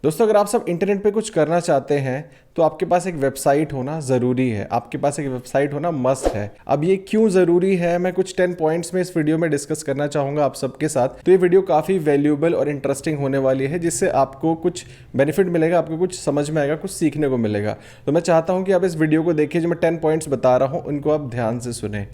दोस्तों, अगर आप सब इंटरनेट पे कुछ करना चाहते हैं तो आपके पास एक वेबसाइट होना ज़रूरी है। आपके पास एक वेबसाइट होना मस्ट है। अब ये क्यों ज़रूरी है, मैं कुछ 10 पॉइंट्स में इस वीडियो में डिस्कस करना चाहूँगा आप सबके साथ। तो ये वीडियो काफ़ी वैल्यूएबल और इंटरेस्टिंग होने वाली है, जिससे आपको कुछ बेनिफिट मिलेगा, आपको कुछ समझ में आएगा, कुछ सीखने को मिलेगा। तो मैं चाहता हूँ कि आप इस वीडियो को देखिए, जो मैं 10 पॉइंट्स बता रहा हूँ उनको आप ध्यान से सुने।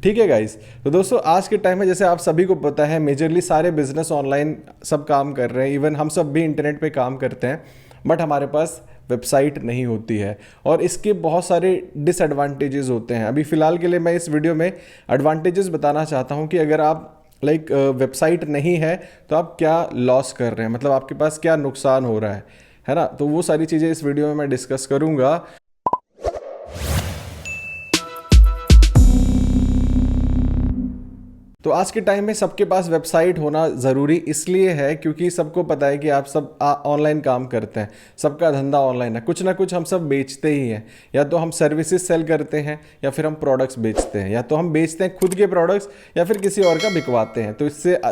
ठीक है गाइस। तो दोस्तों, आज के टाइम में जैसे आप सभी को पता है, मेजरली सारे बिजनेस ऑनलाइन सब काम कर रहे हैं। इवन हम सब भी इंटरनेट पे काम करते हैं, बट हमारे पास वेबसाइट नहीं होती है और इसके बहुत सारे डिसएडवांटेजेस होते हैं। अभी फ़िलहाल के लिए मैं इस वीडियो में एडवांटेजेस बताना चाहता हूँ कि अगर आप वेबसाइट नहीं है तो आप क्या लॉस कर रहे हैं, मतलब आपके पास क्या नुकसान हो रहा है ना। तो वो सारी चीज़ें इस वीडियो में मैं डिस्कस करूँगा। तो आज के टाइम में सबके पास वेबसाइट होना ज़रूरी इसलिए है क्योंकि सबको पता है कि आप सब ऑनलाइन काम करते हैं, सबका धंधा ऑनलाइन है। कुछ ना कुछ हम सब बेचते ही हैं, या तो हम सर्विसेज सेल करते हैं या फिर हम प्रोडक्ट्स बेचते हैं, या तो हम बेचते हैं खुद के प्रोडक्ट्स या फिर किसी और का बिकवाते हैं। तो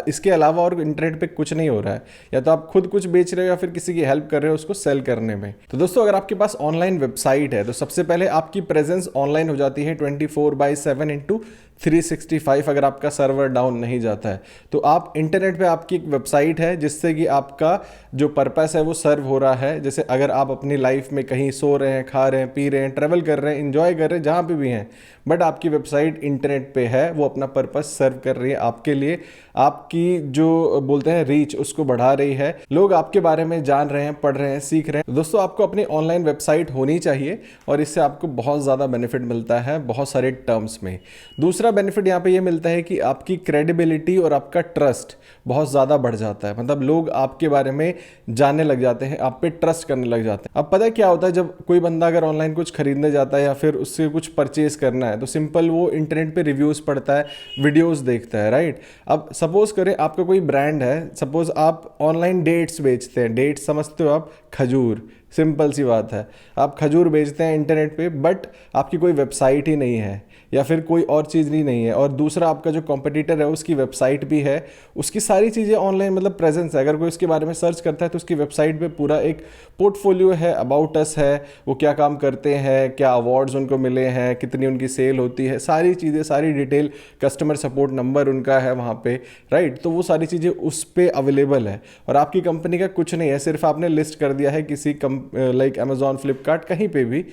इसके अलावा और इंटरनेट पे कुछ नहीं हो रहा है। या तो आप खुद कुछ बेच रहे हो या फिर किसी की हेल्प कर रहे हो उसको सेल करने में। तो दोस्तों, अगर आपके पास ऑनलाइन वेबसाइट है तो सबसे पहले आपकी प्रेजेंस ऑनलाइन हो जाती है 24/7 इंटू 365। अगर आपका सर्वर डाउन नहीं जाता है तो आप इंटरनेट पे आपकी एक वेबसाइट है जिससे कि आपका जो पर्पस है वो सर्व हो रहा है। जैसे अगर आप अपनी लाइफ में कहीं सो रहे हैं, खा रहे हैं, पी रहे हैं, ट्रैवल कर रहे हैं, इंजॉय कर रहे हैं, जहाँ पे भी हैं, बट आपकी वेबसाइट इंटरनेट पे है, वो अपना पर्पस सर्व कर रही है आपके लिए। आपकी जो बोलते हैं रीच, उसको बढ़ा रही है। लोग आपके बारे में जान रहे हैं, पढ़ रहे हैं, सीख रहे हैं। दोस्तों, आपको अपनी ऑनलाइन वेबसाइट होनी चाहिए और इससे आपको बहुत ज़्यादा बेनिफिट मिलता है बहुत सारे टर्म्स में। दूसरा बेनिफिट यहाँ पे ये मिलता है कि आपकी क्रेडिबिलिटी और आपका ट्रस्ट बहुत ज़्यादा बढ़ जाता है। मतलब लोग आपके बारे में जानने लग जाते हैं, आप पे ट्रस्ट करने लग जाते हैं। अब पता है क्या होता है, जब कोई बंदा अगर ऑनलाइन कुछ खरीदने जाता है या फिर उससे कुछ परचेज करना है तो सिंपल वो इंटरनेट पे रिव्यूज़ पढ़ता है, वीडियोज़ देखता है, राइट। अब सपोज करें आपका कोई ब्रांड है, सपोज आप ऑनलाइन डेट्स बेचते हैं। डेट्स समझते हो आप? खजूर। सिंपल सी बात है, आप खजूर बेचते हैं इंटरनेट पे, बट आपकी कोई वेबसाइट ही नहीं है या फिर कोई और चीज़ नहीं है। और दूसरा, आपका जो कॉम्पिटिटर है उसकी वेबसाइट भी है, उसकी सारी चीज़ें ऑनलाइन मतलब प्रेजेंस है। अगर कोई उसके बारे में सर्च करता है तो उसकी वेबसाइट पे पूरा एक पोर्टफोलियो है, अबाउट अस है, वो क्या काम करते हैं, क्या अवार्ड्स उनको मिले हैं, कितनी उनकी सेल होती है, सारी चीज़ें, सारी डिटेल, कस्टमर सपोर्ट नंबर उनका है वहाँ पे, राइट। तो वो सारी चीज़ें उस पर अवेलेबल है और आपकी कंपनी का कुछ नहीं है, सिर्फ आपने लिस्ट कर दिया है किसी लाइक अमेजॉन, फ्लिपकार्ट, कहीं पे भी।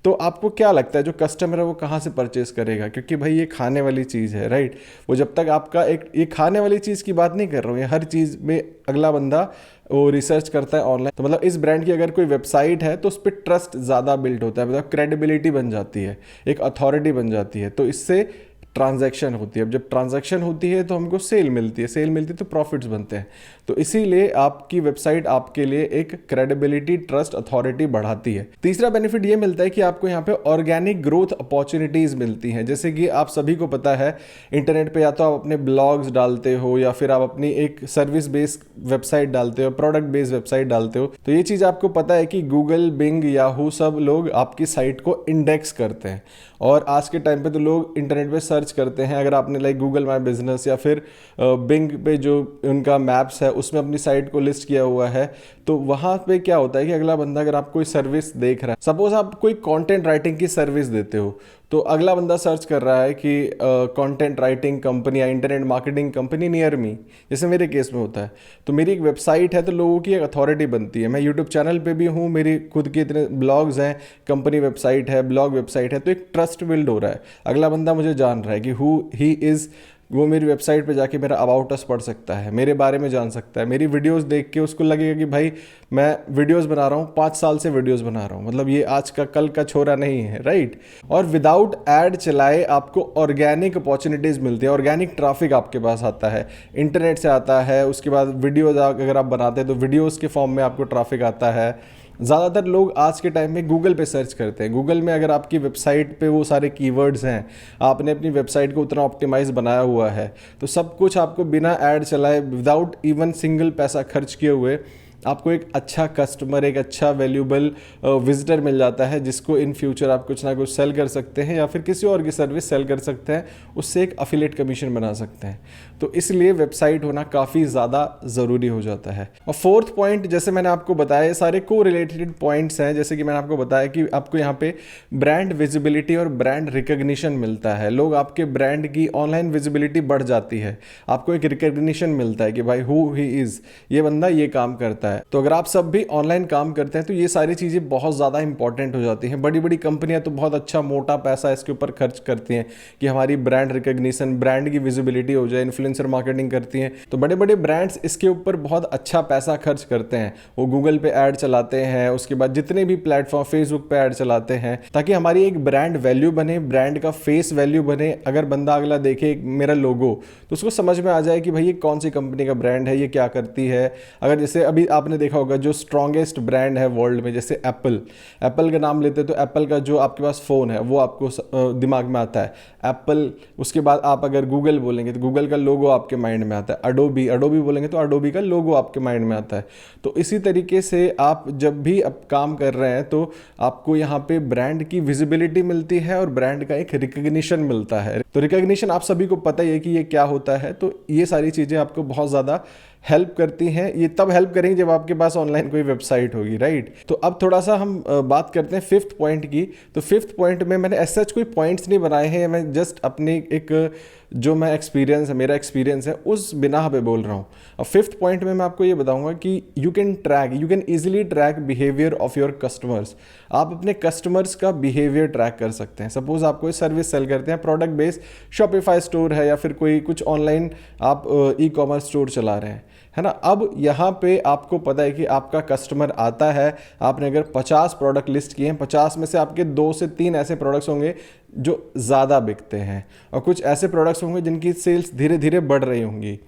तो आपको क्या लगता है जो कस्टमर है वो कहाँ से परचेस करेगा? क्योंकि भाई ये खाने वाली चीज़ है, राइट। वो जब तक आपका एक, ये खाने वाली चीज़ की बात नहीं कर रहा हूँ, ये हर चीज़ में अगला बंदा वो रिसर्च करता है ऑनलाइन। तो मतलब इस ब्रांड की अगर कोई वेबसाइट है तो उस पर ट्रस्ट ज़्यादा बिल्ड होता है, मतलब क्रेडिबिलिटी बन जाती है, एक अथॉरिटी बन जाती है। तो इससे ट्रांजैक्शन होती है। अब जब ट्रांजैक्शन होती है तो हमको सेल मिलती है, सेल मिलती है तो प्रॉफिट्स बनते हैं। तो इसीलिए आपकी वेबसाइट आपके लिए एक क्रेडिबिलिटी, ट्रस्ट, अथॉरिटी बढ़ाती है। तीसरा बेनिफिट ये मिलता है कि आपको यहाँ पे ऑर्गेनिक ग्रोथ अपॉर्चुनिटीज़ मिलती हैं। जैसे कि आप सभी को पता है, इंटरनेट पे या तो आप अपने ब्लॉग्स डालते हो या फिर आप अपनी एक सर्विस बेस्ड वेबसाइट डालते हो, प्रोडक्ट बेस्ड वेबसाइट डालते हो। तो ये चीज़ आपको पता है कि गूगल, बिंग, याहू सब लोग आपकी साइट को इंडेक्स करते हैं। और आज के टाइम पे तो लोग इंटरनेट पे सर्च करते हैं। अगर आपने लाइक गूगल माई बिजनेस या फिर बिंग पे जो उनका मैप्स है उसमें अपनी साइट को लिस्ट किया हुआ है, तो वहाँ पे क्या होता है कि अगला बंदा, अगर आप कोई सर्विस देख रहा है, सपोज आप कोई कंटेंट राइटिंग की सर्विस देते हो, तो अगला बंदा सर्च कर रहा है कि कंटेंट राइटिंग कंपनी या internet marketing company near me, जैसे मेरे केस में होता है। तो मेरी एक वेबसाइट है तो लोगों की एक अथॉरिटी बनती है। मैं यूट्यूब चैनल पे भी हूँ, मेरी खुद के इतने ब्लॉग्स हैं, कंपनी वेबसाइट है, ब्लॉग वेबसाइट है, तो एक ट्रस्ट बिल्ड हो रहा है। अगला बंदा मुझे जान रहा है कि हु ही इज़, वो मेरी वेबसाइट पे जाके मेरा अबाउट अस पढ़ सकता है, मेरे बारे में जान सकता है, मेरी वीडियोस देख के उसको लगेगा कि भाई मैं वीडियोस बना रहा हूँ, 5 साल से वीडियोस बना रहा हूँ, मतलब ये आज का कल का छोरा नहीं है, राइट। और विदाउट ऐड चलाए आपको ऑर्गेनिक अपॉर्चुनिटीज़ मिलती है, ऑर्गेनिक ट्रैफिक आपके पास आता है, इंटरनेट से आता है। उसके बाद वीडियोज़ अगर आप बनाते हैं तो वीडियोज़ के फॉर्म में आपको ट्रैफिक आता है। ज़्यादातर लोग आज के टाइम में गूगल पे सर्च करते हैं। गूगल में अगर आपकी वेबसाइट पे वो सारे कीवर्ड्स हैं, आपने अपनी वेबसाइट को उतना ऑप्टिमाइज़ बनाया हुआ है, तो सब कुछ आपको बिना ऐड चलाए, विदाउट इवन सिंगल पैसा खर्च किए हुए आपको एक अच्छा कस्टमर, एक अच्छा वैल्यूबल विजिटर मिल जाता है, जिसको इन फ्यूचर आप कुछ ना कुछ सेल कर सकते हैं या फिर किसी और की सर्विस सेल कर सकते हैं, उससे एक अफिलिएट कमीशन बना सकते हैं। तो इसलिए वेबसाइट होना काफ़ी ज़्यादा ज़रूरी हो जाता है। और फोर्थ पॉइंट, जैसे मैंने आपको बताया, ये सारे को रिलेटेड पॉइंट्स हैं। जैसे कि मैंने आपको बताया कि आपको यहाँ पे ब्रांड विजिबिलिटी और ब्रांड रिकग्निशन मिलता है। लोग आपके ब्रांड की ऑनलाइन विजिबिलिटी बढ़ जाती है, आपको एक रिकग्निशन मिलता है कि भाई हु ही इज़, ये बंदा ये काम करता है। तो अगर आप सब भी ऑनलाइन काम करते हैं तो ये सारी चीज़ें बहुत ज़्यादा इंपॉर्टेंट हो जाती हैं। बड़ी बड़ी कंपनियां तो बहुत अच्छा मोटा पैसा इसके ऊपर खर्च करती हैं कि हमारी ब्रांड रिकग्निशन, ब्रांड की विजिबिलिटी हो जाए, इन्फ्लुएंसर मार्केटिंग करती हैं। तो बड़े बड़े ब्रांड्स इसके ऊपर बहुत अच्छा पैसा खर्च करते हैं। वो गूगल पे ऐड चलाते हैं, उसके बाद जितने भी प्लेटफॉर्म, फेसबुक पे ऐड चलाते हैं, ताकि हमारी एक ब्रांड वैल्यू बने, ब्रांड का फेस वैल्यू बने। अगर बंदा अगला देखे मेरा लोगो तो उसको समझ में आ जाए कि भाई ये कौन सी कंपनी का ब्रांड है, ये क्या करती है। अगर जैसे अभी आपने देखा होगा जो स्ट्रॉन्गेस्ट ब्रांड है वर्ल्ड में, जैसे एप्पल का नाम लेते हैं तो एप्पल का जो आपके पास फ़ोन है वो आपको दिमाग में आता है एप्पल। उसके बाद आप अगर गूगल बोलेंगे तो गूगल का लोगो आपके माइंड में आता है। अडोबी बोलेंगे तो अडोबी का लोगो आपके माइंड में आता है। तो इसी तरीके से आप जब भी अब काम कर रहे हैं तो आपको यहाँ पे ब्रांड की विजिबिलिटी मिलती है और ब्रांड का एक रिकग्निशन मिलता है। तो रिकग्निशन आप सभी को पता ही है कि ये क्या होता है। तो ये सारी चीज़ें आपको बहुत ज़्यादा हेल्प करती हैं। ये तब हेल्प करेंगे जब आपके पास ऑनलाइन कोई वेबसाइट होगी, राइट। तो अब थोड़ा सा हम बात करते हैं फिफ्थ पॉइंट की। तो फिफ्थ पॉइंट में मैंने ऐसा कोई पॉइंट्स नहीं बनाए हैं, मैं जस्ट अपनी एक जो मैं एक्सपीरियंस है, मेरा एक्सपीरियंस है उस बिना पे बोल रहा हूँ। अब फिफ्थ पॉइंट में मैं आपको ये बताऊंगा कि you can easily track behaviour of your customers. आप अपने कस्टमर्स का बिहेवियर ट्रैक कर सकते हैं। सपोज आप कोई सर्विस सेल करते हैं, प्रोडक्ट बेस्ड शॉपिफाई स्टोर है या फिर कोई कुछ ऑनलाइन आप ई कॉमर्स स्टोर चला रहे हैं, है ना। अब यहाँ पे आपको पता है कि आपका कस्टमर आता है, आपने अगर 50 प्रोडक्ट लिस्ट किए हैं, 50 में से आपके 2 से 3 ऐसे प्रोडक्ट्स होंगे जो ज़्यादा बिकते हैं और कुछ ऐसे प्रोडक्ट्स होंगे जिनकी सेल्स धीरे धीरे बढ़ रही होंगी,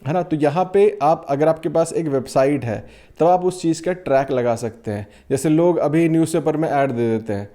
है ना। तो यहाँ पे आप, अगर आपके पास एक वेबसाइट है तब आप उस चीज़ का ट्रैक लगा सकते हैं। जैसे लोग अभी न्यूज़पेपर में ऐड दे देते हैं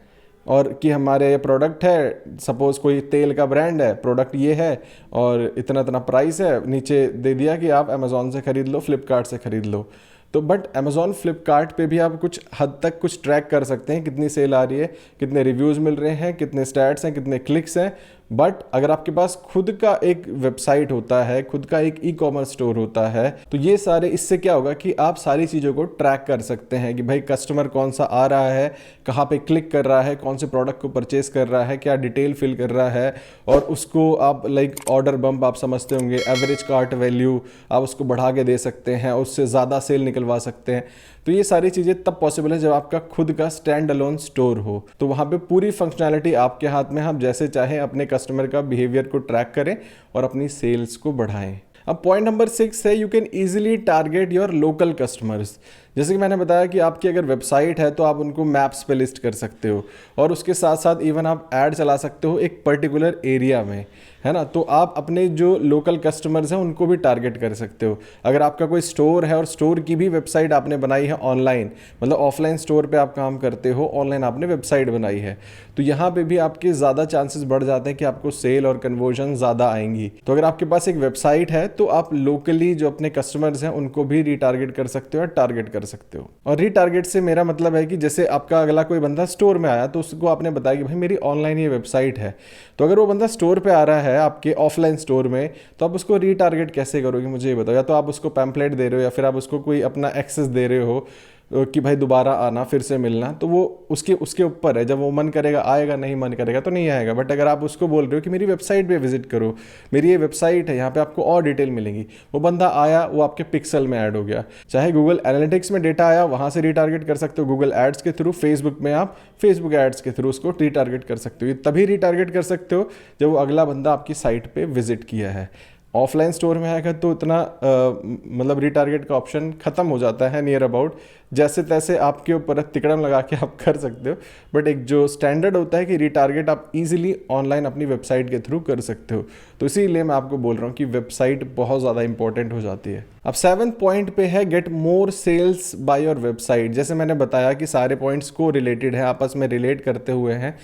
और कि हमारे ये प्रोडक्ट है, सपोज़ कोई तेल का ब्रांड है, प्रोडक्ट ये है और इतना इतना प्राइस है, नीचे दे दिया कि आप अमेज़ॉन से ख़रीद लो, फ्लिपकार्ट से ख़रीद लो। तो बट अमेज़ॉन फ्लिपकार्ट पे भी आप कुछ हद तक कुछ ट्रैक कर सकते हैं, कितनी सेल आ रही है, कितने रिव्यूज़ मिल रहे हैं, कितने स्टैट्स हैं, कितने क्लिक्स हैं। बट अगर आपके पास खुद का एक वेबसाइट होता है, खुद का एक ई कॉमर्स स्टोर होता है, तो ये सारे, इससे क्या होगा कि आप सारी चीज़ों को ट्रैक कर सकते हैं कि भाई कस्टमर कौन सा आ रहा है, कहाँ पे क्लिक कर रहा है, कौन से प्रोडक्ट को परचेस कर रहा है, क्या डिटेल फिल कर रहा है, और उसको आप लाइक ऑर्डर बम्प आप समझते होंगे, एवरेज कार्ट वैल्यू आप उसको बढ़ा के दे सकते हैं, उससे ज़्यादा सेल निकलवा सकते हैं। तो ये सारी चीज़ें तब पॉसिबल है जब आपका खुद का स्टैंड अलोन स्टोर हो। तो वहाँ पे पूरी फंक्शनैलिटी आपके हाथ में, आप जैसे चाहें अपने कस्टमर का बिहेवियर को ट्रैक करें और अपनी सेल्स को बढ़ाएं। अब पॉइंट नंबर 6 है, you can easily target your local customers. जैसे कि मैंने बताया कि आपकी अगर वेबसाइट है तो आप उनको मैप्स पे लिस्ट कर सकते हो और उसके साथ साथ इवन आप ऐड चला सकते हो एक पर्टिकुलर एरिया में, है ना। तो आप अपने जो लोकल कस्टमर्स हैं उनको भी टारगेट कर सकते हो। अगर आपका कोई स्टोर है और स्टोर की भी वेबसाइट आपने बनाई है ऑनलाइन, मतलब ऑफलाइन स्टोर पे आप काम करते हो, ऑनलाइन आपने वेबसाइट बनाई है, तो यहाँ पे भी आपके ज़्यादा चांसेस बढ़ जाते हैं कि आपको सेल और कन्वर्जन ज़्यादा आएंगी। तो अगर आपके पास एक वेबसाइट है तो आप लोकली जो अपने कस्टमर्स हैं उनको भी रीटारगेट कर सकते हो या टारगेट कर सकते हो। और रीटारगेट से मेरा मतलब है कि जैसे आपका अगला कोई बंदा स्टोर में आया तो उसको आपने बताया कि भाई मेरी ऑनलाइन ये वेबसाइट है, तो अगर वो बंदा स्टोर पे आ रहा है आपके ऑफलाइन स्टोर में, तो आप उसको रीटारगेट कैसे करोगे मुझे ये बताओ। या तो आप उसको पैम्पलेट दे रहे हो या फिर आप उसको कोई अपना एक्सेस दे रहे हो कि भाई दोबारा आना, फिर से मिलना, तो वो उसके ऊपर है। जब वो मन करेगा आएगा, नहीं मन करेगा तो नहीं आएगा। बट अगर आप उसको बोल रहे हो कि मेरी वेबसाइट पे विजिट करो, मेरी ये वेबसाइट है, यहाँ पे आपको और डिटेल मिलेंगी, वो बंदा आया, वो आपके पिक्सल में ऐड हो गया। चाहे गूगल एनालिटिक्स में डेटा आया, वहाँ से रीटारगेट कर सकते हो, गूगल एड्स के थ्रू, फेसबुक में आप फेसबुक एड्स के थ्रू उसको रीटारगेट कर सकते हो। ये तभी रीटारगेट कर सकते हो जब वो अगला बंदा आपकी साइट पर विजिट किया है। ऑफलाइन स्टोर में आएगा तो इतना मतलब रीटारगेट का ऑप्शन खत्म हो जाता है नियर अबाउट, जैसे तैसे आपके ऊपर तिकड़म लगा के आप कर सकते हो, बट एक जो स्टैंडर्ड होता है कि रिटारगेट आप इजीली ऑनलाइन अपनी वेबसाइट के थ्रू कर सकते हो। तो इसीलिए मैं आपको बोल रहा हूँ कि वेबसाइट बहुत ज़्यादा इंपॉर्टेंट हो जाती है। अब 7th पॉइंट पे है get more sales by your website. जैसे मैंने बताया कि सारे पॉइंट्स को रिलेटेड है, आपस में रिलेट करते हुए हैं।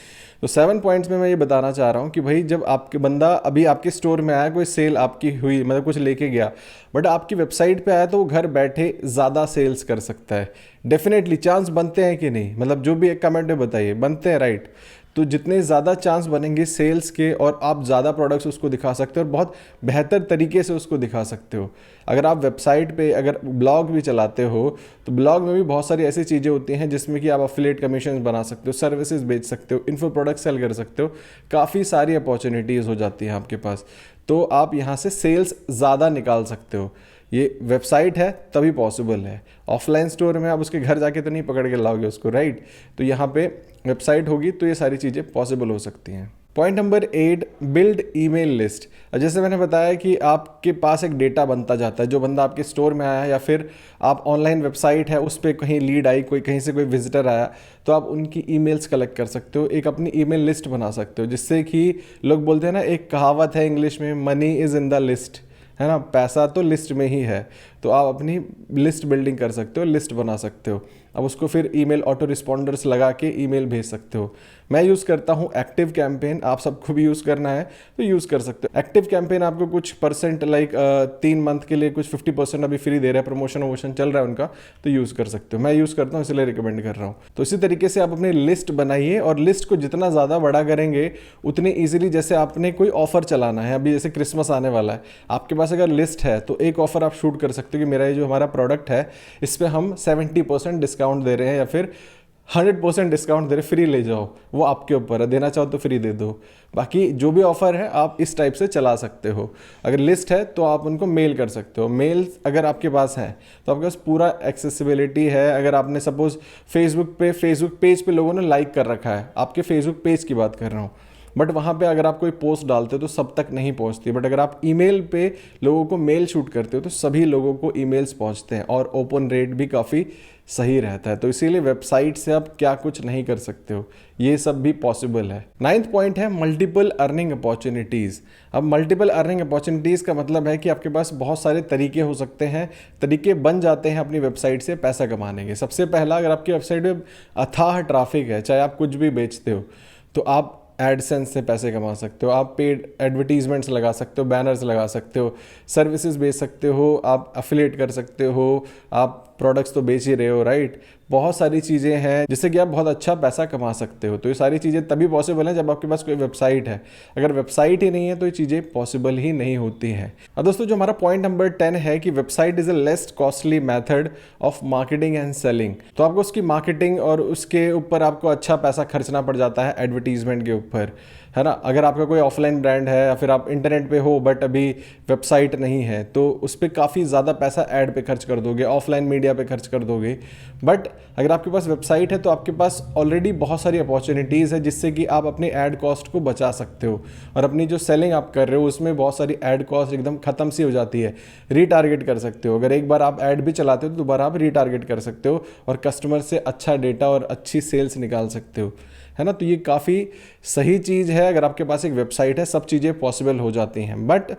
तो 7 पॉइंट्स में मैं ये बताना चाह रहा हूँ कि भाई जब आपके बंदा अभी आपके स्टोर में आया, कोई सेल आपकी हुई, मतलब कुछ लेके गया, बट आपकी वेबसाइट पे आया तो वो घर बैठे ज़्यादा सेल्स कर सकता है। डेफिनेटली चांस बनते हैं कि नहीं, मतलब जो भी एक कमेंट में बताइए, बनते हैं राइट। तो जितने ज़्यादा चांस बनेंगे सेल्स के और आप ज़्यादा प्रोडक्ट्स उसको दिखा सकते हो और बहुत बेहतर तरीके से उसको दिखा सकते हो। अगर आप वेबसाइट पे अगर ब्लॉग भी चलाते हो तो ब्लॉग में भी बहुत सारी ऐसी चीज़ें होती हैं जिसमें कि आप अफिलिएट कमीशन बना सकते हो, सर्विसेज बेच सकते हो, इन्फो प्रोडक्ट सेल कर सकते हो, काफ़ी सारी अपॉर्चुनिटीज़ हो जाती हैं आपके पास। तो आप यहाँ से सेल्स ज़्यादा निकाल सकते हो। ये वेबसाइट है तभी पॉसिबल है। ऑफलाइन स्टोर में आप उसके घर जाके तो नहीं पकड़ के लाओगे उसको, राइट। तो यहाँ पे वेबसाइट होगी तो ये सारी चीज़ें पॉसिबल हो सकती हैं। Point number 8, build email list. जैसे मैंने बताया कि आपके पास एक डेटा बनता जाता है, जो बंदा आपके स्टोर में आया या फिर आप ऑनलाइन वेबसाइट है उस पर कहीं लीड आई, कोई कहीं से कोई विजिटर आया, तो आप उनकी ईमेल्स कलेक्ट कर सकते हो, एक अपनी ईमेल लिस्ट बना सकते हो, जिससे कि लोग बोलते हैं ना, एक कहावत है इंग्लिश में, money is in the list, है ना, पैसा तो लिस्ट में ही है। तो आप अपनी लिस्ट बिल्डिंग कर सकते हो, लिस्ट बना सकते हो। अब उसको फिर ईमेल ऑटो रिस्पॉन्डर्स लगा के ईमेल भेज सकते हो। मैं यूज़ करता हूँ एक्टिव कैंपेन, आप सबको भी यूज़ करना है तो यूज़ कर सकते हो। एक्टिव कैंपेन आपको कुछ परसेंट लाइक 3 मंथ के लिए कुछ 50% अभी फ्री दे रहा है, प्रमोशन वमोशन चल रहा है उनका, तो यूज़ कर सकते हो। मैं यूज़ करता हूँ इसलिए रिकमेंड कर रहा हूँ। तो इसी तरीके से आप अपनी लिस्ट बनाइए और लिस्ट को जितना ज़्यादा बड़ा करेंगे उतनी ईजिली, जैसे आपने कोई ऑफर चलाना है, अभी जैसे क्रिसमस आने वाला है, आपके पास अगर लिस्ट है तो एक ऑफर आप शूट कर सकते हो कि मेरा ये जो हमारा प्रोडक्ट है इस पर हम 70% डिस्काउंट दे रहे हैं या फिर 100% डिस्काउंट दे रहे, फ्री ले जाओ। वो आपके ऊपर है, देना चाहो तो फ्री दे दो। बाकी जो भी ऑफर है आप इस टाइप से चला सकते हो। अगर लिस्ट है तो आप उनको मेल कर सकते हो। मेल अगर आपके पास है तो आपके पास पूरा एक्सेसिबिलिटी है। अगर आपने सपोज फेसबुक पेज पे लोगों ने लाइक कर रखा है, आपके फेसबुक पेज की बात कर रहा हूँ, बट वहाँ पे अगर आप कोई पोस्ट डालते हो तो सब तक नहीं पहुँचती, बट अगर आप ईमेल पे लोगों को मेल शूट करते हो तो सभी लोगों को ईमेल्स पहुँचते हैं और ओपन रेट भी काफ़ी सही रहता है। तो इसीलिए वेबसाइट से आप क्या कुछ नहीं कर सकते हो, ये सब भी पॉसिबल है। 9th पॉइंट है मल्टीपल अर्निंग अपॉर्चुनिटीज़। अब मल्टीपल अर्निंग अपॉर्चुनिटीज़ का मतलब है कि आपके पास बहुत सारे तरीके हो सकते हैं, तरीके बन जाते हैं अपनी वेबसाइट से पैसा कमाने के। सबसे पहला, अगर आपकी वेबसाइट में अथाह ट्रैफिक है, चाहे आप कुछ भी बेचते हो, तो आप एडसेंस से पैसे कमा सकते हो, आप पेड एडवर्टीजमेंट्स लगा सकते हो, बैनर्स लगा सकते हो, सर्विसेज बेच सकते हो, आप अफिलिएट कर सकते हो, आप प्रोडक्ट्स तो बेच ही रहे हो, राइट। बहुत सारी चीज़ें हैं जिससे कि आप बहुत अच्छा पैसा कमा सकते हो। तो ये सारी चीज़ें तभी पॉसिबल हैं जब आपके पास कोई वेबसाइट है। अगर वेबसाइट ही नहीं है तो ये चीज़ें पॉसिबल ही नहीं होती हैं। अब दोस्तों, जो हमारा पॉइंट नंबर 10 है कि website is a less costly method of marketing and selling. तो आपको उसकी मार्केटिंग और उसके ऊपर आपको अच्छा पैसा खर्चना पड़ जाता है एडवर्टीजमेंट के ऊपर, है ना। अगर आपका कोई ऑफलाइन ब्रांड है या फिर आप इंटरनेट पे हो बट अभी वेबसाइट नहीं है, तो उस पर काफ़ी ज़्यादा पैसा ऐड पे खर्च कर दोगे, ऑफलाइन मीडिया पे खर्च कर दोगे। बट अगर आपके पास वेबसाइट है तो आपके पास ऑलरेडी बहुत सारी अपॉर्चुनिटीज़ है जिससे कि आप अपनी ऐड कॉस्ट को बचा सकते हो और अपनी जो सेलिंग आप कर रहे हो उसमें बहुत सारी ऐड कॉस्ट एकदम ख़त्म सी हो जाती है। रीटारगेट कर सकते हो, अगर एक बार आप ऐड भी चलाते हो तो दोबारा आप रीटारगेट कर सकते हो और कस्टमर से अच्छा डेटा और अच्छी सेल्स निकाल सकते हो, है ना। तो ये काफ़ी सही चीज़ है। अगर आपके पास एक वेबसाइट है सब चीज़ें पॉसिबल हो जाती हैं। बट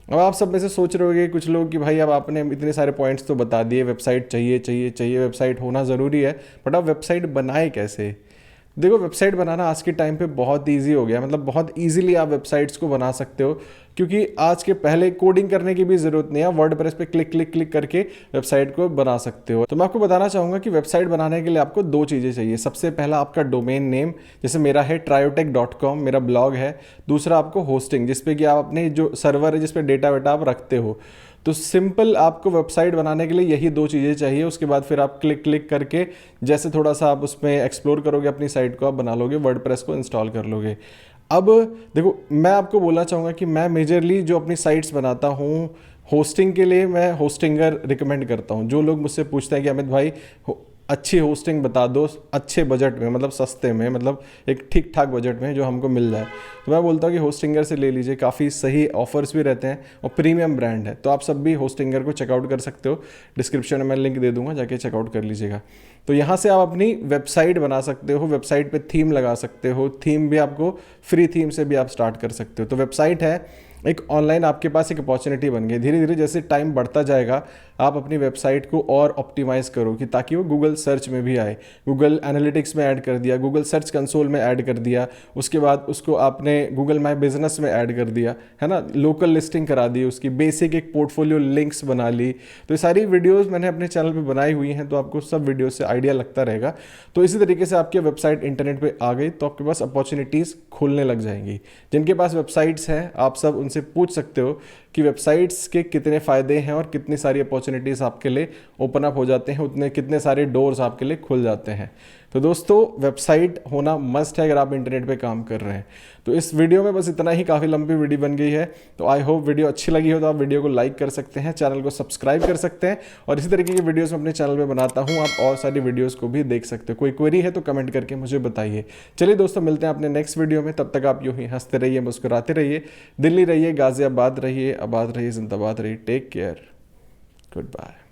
अब आप सब में से सोच रहे होगे कुछ लोग कि भाई अब आपने इतने सारे पॉइंट्स तो बता दिए, वेबसाइट चाहिए चाहिए चाहिए, वेबसाइट होना ज़रूरी है, बट आप वेबसाइट बनाए कैसे। देखो, वेबसाइट बनाना आज के टाइम पे बहुत इजी हो गया, मतलब बहुत इजीली आप वेबसाइट्स को बना सकते हो, क्योंकि आज के पहले कोडिंग करने की भी ज़रूरत नहीं है। वर्डप्रेस पे क्लिक क्लिक क्लिक करके वेबसाइट को बना सकते हो। तो मैं आपको बताना चाहूँगा कि वेबसाइट बनाने के लिए आपको 2 चीज़ें चाहिए। सबसे पहला आपका डोमेन नेम, जैसे मेरा है triotech.com, मेरा ब्लॉग है। दूसरा आपको होस्टिंग, जिसपे कि आप अपने जो सर्वर है जिसपे डेटा वेटा आप रखते हो। तो सिंपल आपको वेबसाइट बनाने के लिए यही 2 चीज़ें चाहिए। उसके बाद फिर आप क्लिक क्लिक करके जैसे थोड़ा सा आप उसमें एक्सप्लोर करोगे अपनी साइट को, आप बना लोगे, वर्डप्रेस को इंस्टॉल कर लोगे। अब देखो, मैं आपको बोलना चाहूँगा कि मैं मेजरली जो अपनी साइट्स बनाता हूँ होस्टिंग के लिए, मैं होस्टिंगर रिकमेंड करता हूँ। जो लोग मुझसे पूछते हैं कि अमित भाई अच्छी होस्टिंग बता दो अच्छे बजट में, मतलब सस्ते में, मतलब एक ठीक ठाक बजट में जो हमको मिल जाए। तो मैं बोलता हूँ कि होस्टिंगर से ले लीजिए, काफ़ी सही ऑफर्स भी रहते हैं और प्रीमियम ब्रांड है। तो आप सब भी होस्टिंगर को चेकआउट कर सकते हो, डिस्क्रिप्शन में मैं लिंक दे दूंगा, जाके चेकआउट कर लीजिएगा। तो यहाँ से आप अपनी वेबसाइट बना सकते हो, वेबसाइट पे थीम लगा सकते हो, थीम भी आपको फ्री थीम से भी आप स्टार्ट कर सकते हो। तो वेबसाइट है एक ऑनलाइन आपके पास एक अपॉर्चुनिटी बन गई। धीरे धीरे जैसे टाइम बढ़ता जाएगा आप अपनी वेबसाइट को और ऑप्टिमाइज़ करो कि ताकि वो गूगल सर्च में भी आए। गूगल एनालिटिक्स में ऐड कर दिया, गूगल सर्च कंसोल में ऐड कर दिया, उसके बाद उसको आपने गूगल माई बिजनेस में ऐड कर दिया, है ना, लोकल लिस्टिंग करा दी, उसकी बेसिक एक पोर्टफोलियो लिंक्स बना ली। तो ये सारी वीडियोस मैंने अपने चैनल पे बनाई हुई हैं, तो आपको सब वीडियो से आइडिया लगता रहेगा। तो इसी तरीके से आपकी वेबसाइट इंटरनेट पे आ गई तो आपके पास अपॉर्चुनिटीज़ खुलने लग जाएंगी। जिनके पास वेबसाइट्स हैं आप सब उनसे पूछ सकते हो कि वेबसाइट्स के कितने फ़ायदे हैं और कितनी सारी अपॉर्चुनिटीज़ आपके लिए ओपन अप हो जाते हैं, उतने कितने सारे डोर्स आपके लिए खुल जाते हैं। तो दोस्तों वेबसाइट होना मस्ट है अगर आप इंटरनेट पे काम कर रहे हैं। तो इस वीडियो में बस इतना ही, काफ़ी लंबी वीडियो बन गई है। तो आई होप वीडियो अच्छी लगी हो तो आप वीडियो को लाइक कर सकते हैं, चैनल को सब्सक्राइब कर सकते हैं और इसी तरीके की वीडियोस मैं अपने चैनल पे बनाता हूँ, आप और सारी वीडियोस को भी देख सकते हो। कोई क्वेरी है तो कमेंट करके मुझे बताइए। चलिए दोस्तों मिलते हैं अपने नेक्स्ट वीडियो में, तब तक आप यूँ ही हंसते रहिए, मुस्कुराते रहिए, दिल्ली रहिए, गाजियाबाद रहिए, आबाद रहिए, जिंदाबाद रहिए। Take care, good bye.